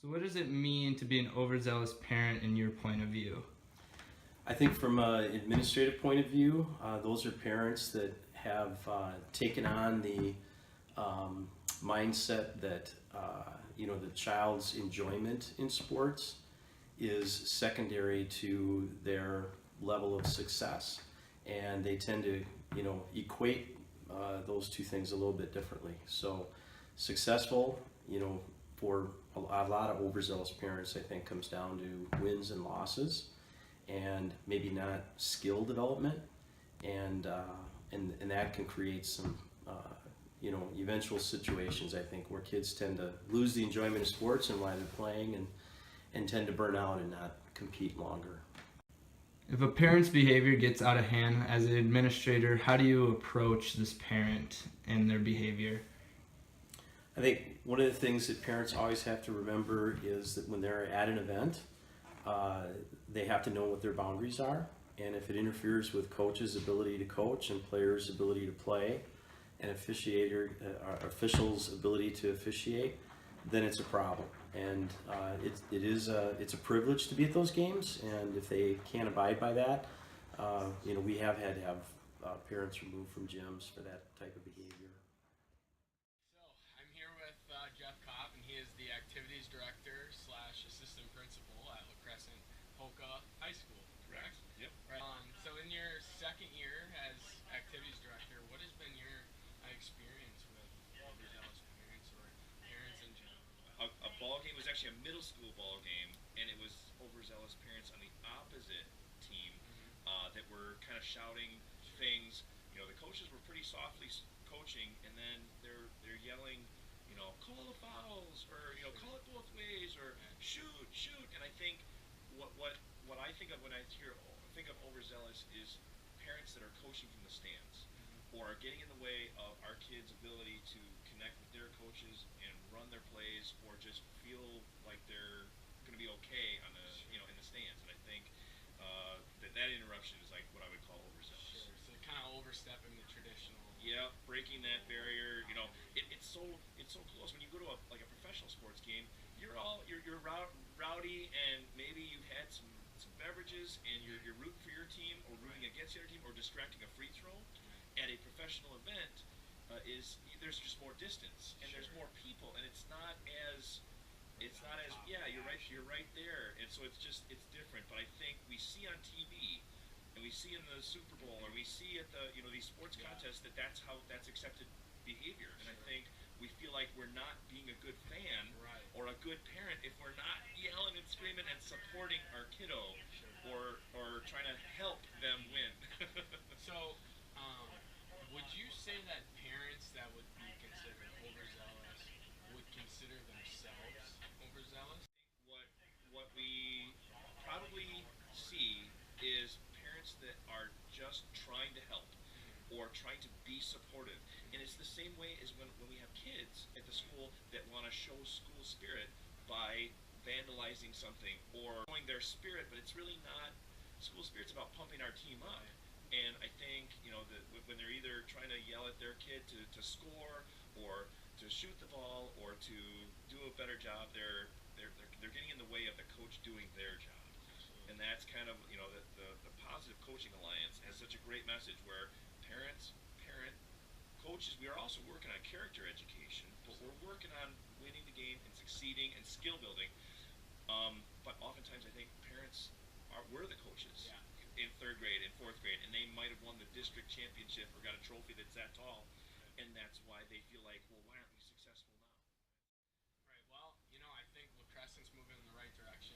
So what does it mean to be an overzealous parent in your point of view? I think from an administrative point of view, those are parents that have taken on the mindset that the child's enjoyment in sports is secondary to their level of success, and they tend to equate those two things a little bit differently. So successful, for a lot of overzealous parents, I think comes down to wins and losses, and maybe not skill development, and that can create some eventual situations, I think, where kids tend to lose the enjoyment of sports and why they're playing, and tend to burn out and not compete longer. If a parent's behavior gets out of hand, as an administrator, how do you approach this parent and their behavior? I think one of the things that parents always have to remember is that when they're at an event, they have to know what their boundaries are, and if it interferes with coach's ability to coach and players' ability to play and officials' ability to officiate, then it's a problem. And it's a privilege to be at those games, and if they can't abide by that, we have had to have parents removed from gyms for that type of behavior. So I'm here with Jeff Kopp, and he is the activities director / assistant principal at La Crescent Polka High School. Correct? Yep. Right. So in your second year as activities director, what has been your experience with overzealous parents or parents in general? A ball game was actually a middle school ball game, and it was overzealous parents on the opposite team that were kind of shouting things. The coaches were pretty softly coaching, and then they're yelling, call the fouls, or call it both ways, or shoot. And I think what I think of when I think of overzealous is parents that are coaching from the stands, or are getting in the way of our kids' ability to connect with their coaches and run their plays, or just feel like they're going to be okay on the in the stands. And I think that interruption is like what I would call overzealous. Sure. So kind of overstepping the traditional. Yeah, breaking that barrier. It's so close. When you go to a professional sports game, you're rowdy, and maybe you've had some beverages, and you're rooting for your team or rooting against the other team or distracting a free throw. At a professional event, there's just more distance, and there's more people, and it's not as you're right there, and so it's different. But I think we see on TV, and we see in the Super Bowl, or we see at the these sports contests that's accepted behavior. And I think we feel like we're not being a good fan or a good parent if we're not yelling and screaming and supporting our kiddo, or trying to help them win. So would you say that parents that would be considered overzealous would consider themselves overzealous? What we probably see is parents that are just trying to help or trying to be supportive. And it's the same way as when we have kids at the school that want to show school spirit by vandalizing something or showing their spirit, but it's really not. School spirit's about pumping our team up. And I think that when they're either trying to yell at their kid to score, or to shoot the ball, or to do a better job, they're getting in the way of the coach doing their job. And that's kind of the Positive Coaching Alliance has such a great message where parent coaches, we are also working on character education, but we're working on winning the game and succeeding and skill building. But oftentimes I think parents we're the coaches. Yeah. In third grade and fourth grade, and they might have won the district championship or got a trophy that's that tall, and that's why they feel like, well, why aren't we successful now? Right. Well, I think La Crescent's moving in the right direction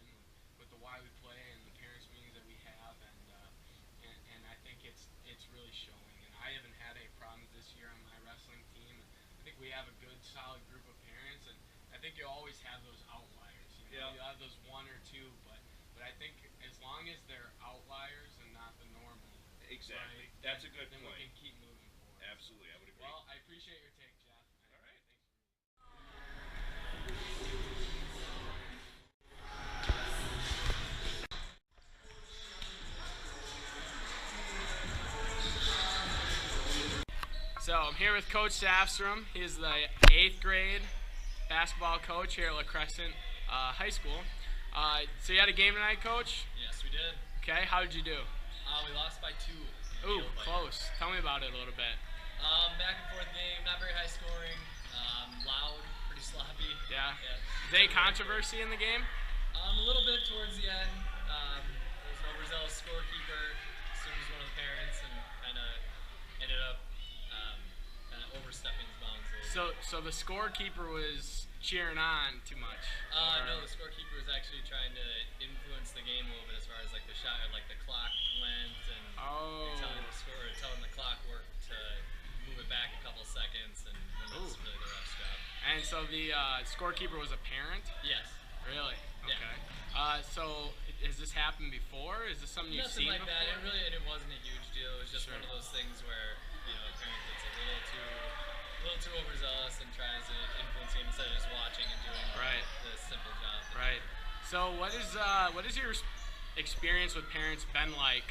with the why we play and the parents meetings that we have, and I think it's really showing. And I haven't had any problems this year on my wrestling team. I think we have a good, solid group of parents, and I think you always have those outliers. Yeah. You have those one or two, but I think as long as they're outliers and not the normal. Exactly. Right, That's a good then point. we can keep moving forward. Absolutely, I would agree. Well, I appreciate your take, Jeff. All right. So I'm here with Coach Safstrom. He's the 8th grade basketball coach here at La Crescent high school. So you had a game tonight, Coach? Yes, we did. Okay, how did you do? We lost by 2. Ooh, close. Tell me about it a little bit. Back and forth game, not very high scoring, loud, pretty sloppy. Yeah. Is there any controversy in the game? A little bit towards the end. There was an overzealous scorekeeper, assumed he was one of the parents, and kind of ended up overstepping his bounds a little bit. So the scorekeeper was cheering on too much? No, the scorekeeper was actually trying to influence the game a little bit as far as like the shot, like the clock went and telling the clock worked to move it back a couple seconds, and when that's really the ref's job. And so the scorekeeper was a parent? Yes. Really? Yeah. Okay. So has this happened before? Is this something you've Nothing seen like before? that. It wasn't a huge deal. It was just one of those things where a parent gets a little too overzealous and tries to influence him instead of just watching and doing the simple job. Right. So what is your experience with parents been like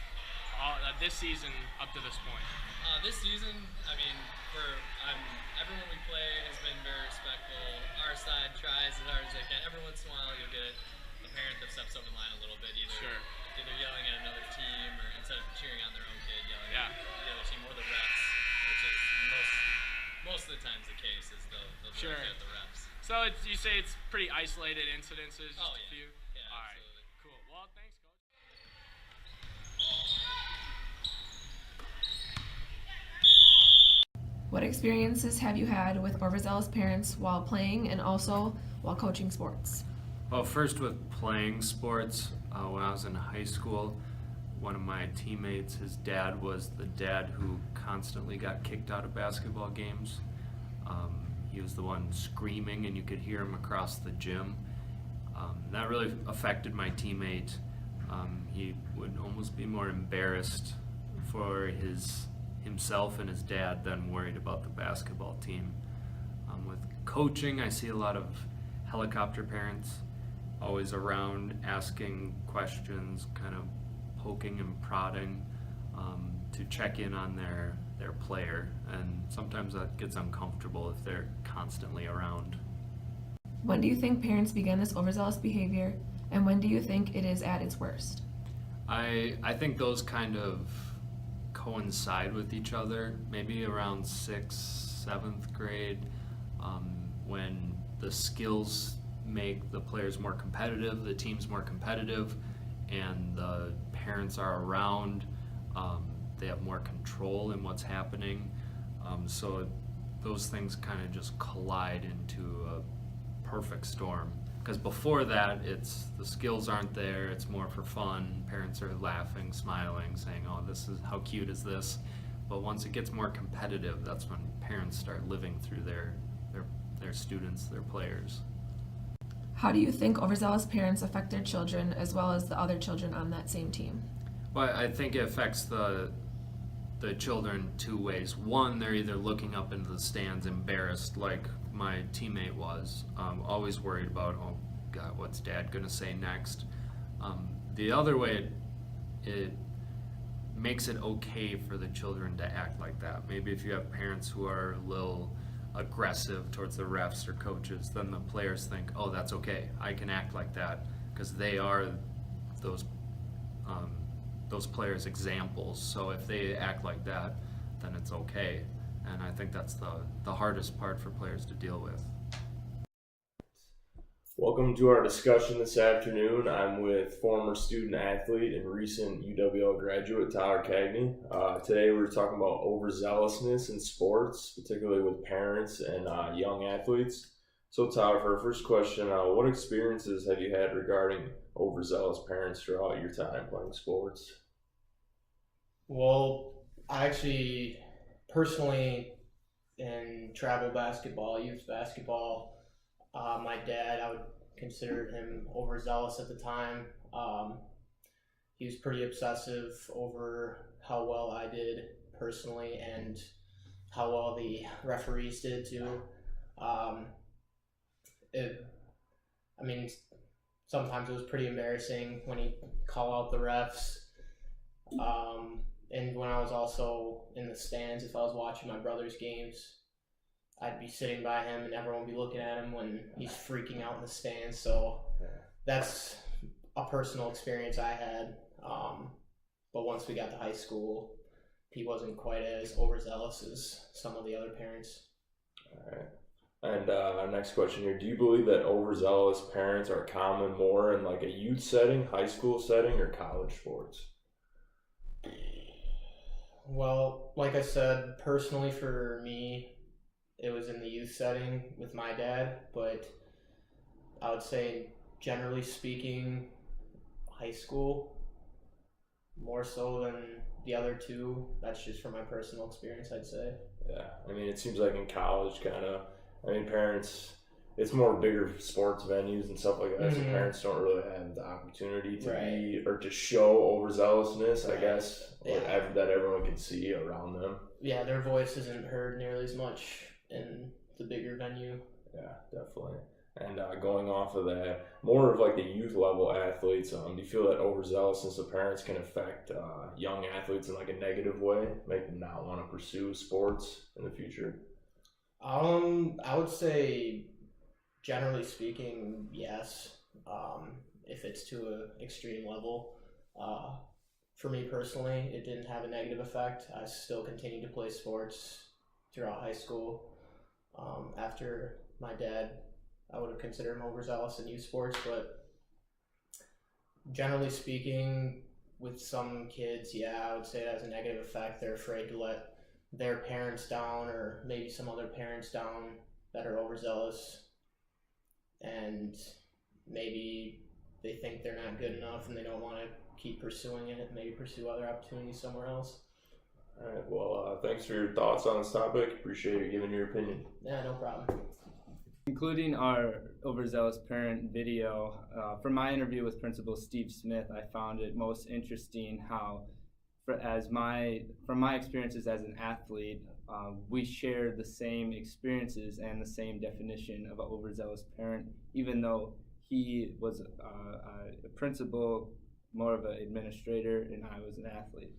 this season up to this point? This season, I mean, everyone we play has been very respectful. Our side tries as hard as they can. Every once in a while, you'll get a parent that steps over the line a little bit, either yelling at another team or instead of cheering on their own kid, yelling at the other team or the refs, which is most of the times the case is they'll yell at the refs. So you say it's pretty isolated incidences? Oh, just a few? Yeah, all right. absolutely. Cool. Well, thanks, Coach. What experiences have you had with overzealous parents while playing and also while coaching sports? Well, first with playing sports, when I was in high school, one of my teammates, his dad was the dad who constantly got kicked out of basketball games. He was the one screaming and you could hear him across the gym. That really affected my teammate. He would almost be more embarrassed for himself and his dad than worried about the basketball team. With coaching, I see a lot of helicopter parents always around asking questions, kind of poking and prodding to check in on their player, and sometimes that gets uncomfortable if they're constantly around. When do you think parents begin this overzealous behavior, and when do you think it is at its worst? I think those kind of coincide with each other, maybe around 6th, 7th grade, when the skills make the players more competitive, the team's more competitive, and the parents are around. They have more control in what's happening. So those things kind of just collide into a perfect storm. Because before that, it's the skills aren't there, it's more for fun. Parents are laughing, smiling, saying, oh, this is, how cute is this? But once it gets more competitive, that's when parents start living through their students, their players. How do you think overzealous parents affect their children as well as the other children on that same team? Well, I think it affects the children two ways. One, they're either looking up into the stands embarrassed like my teammate was, always worried about, oh God, what's dad gonna say next? The other way, it makes it okay for the children to act like that. Maybe if you have parents who are a little aggressive towards the refs or coaches, then the players think, oh, that's okay, I can act like that, because they are those players' examples. So if they act like that, then it's okay. And I think that's the hardest part for players to deal with. Welcome to our discussion this afternoon. I'm with former student athlete and recent UWL graduate Tyler Cagney. Today we're talking about overzealousness in sports, particularly with parents and young athletes. So Tyler, for our first question, what experiences have you had regarding overzealous parents throughout your time playing sports? Well, I actually personally in travel basketball, youth basketball, my dad, I would consider him overzealous at the time. He was pretty obsessive over how well I did personally and how well the referees did too. Sometimes it was pretty embarrassing when he'd call out the refs. And when I was also in the stands, if I was watching my brother's games, I'd be sitting by him and everyone would be looking at him when he's freaking out in the stands. So that's a personal experience I had. But once we got to high school, he wasn't quite as overzealous as some of the other parents. All right. And next question here: do you believe that overzealous parents are common more in like a youth setting, high school setting, or college sports? Well, like I said, personally for me, it was in the youth setting with my dad, but I would say, generally speaking, high school more so than the other two. That's just from my personal experience, I'd say. Yeah, I mean, it seems like in college, parents, it's more bigger sports venues and stuff like that, so parents don't really have the opportunity to be, or to show overzealousness, I guess, that everyone can see around them. Yeah, their voice isn't heard nearly as much in the bigger venue. Yeah, definitely. And going off of that, more of like the youth level athletes, do you feel that overzealousness of parents can affect young athletes in like a negative way, make them not want to pursue sports in the future? I would say, generally speaking, yes. If it's to an extreme level. For me personally, it didn't have a negative effect. I still continued to play sports throughout high school. After my dad, I would have considered him overzealous in youth sports, but generally speaking, with some kids, I would say it has a negative effect. They're afraid to let their parents down, or maybe some other parents down that are overzealous, and maybe they think they're not good enough and they don't want to keep pursuing it, maybe pursue other opportunities somewhere else. All right, well, thanks for your thoughts on this topic. Appreciate you giving your opinion. Yeah, no problem. Including our overzealous parent video, from my interview with Principal Steve Smith, I found it most interesting how, from my experiences as an athlete, we share the same experiences and the same definition of an overzealous parent, even though he was a principal, more of an administrator, and I was an athlete.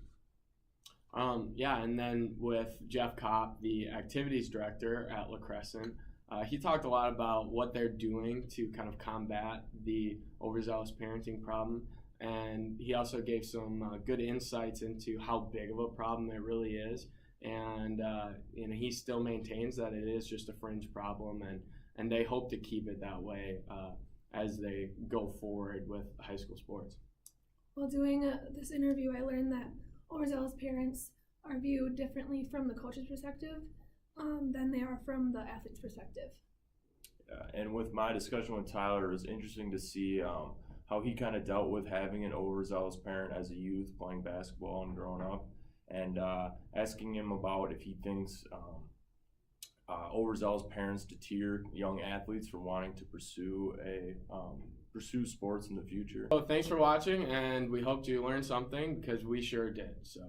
And then with Jeff Kopp, the activities director at La Crescent, he talked a lot about what they're doing to kind of combat the overzealous parenting problem, and he also gave some good insights into how big of a problem it really is, and he still maintains that it is just a fringe problem, and they hope to keep it that way as they go forward with high school sports. While doing this interview, I learned that overzealous parents are viewed differently from the coach's perspective than they are from the athlete's perspective. Yeah, and with my discussion with Tyler, it was interesting to see how he kind of dealt with having an overzealous parent as a youth playing basketball and growing up, and asking him about if he thinks overzealous parents deter young athletes from wanting to pursue pursue sports in the future. So thanks for watching, and we hope you learned something, because we sure did. So.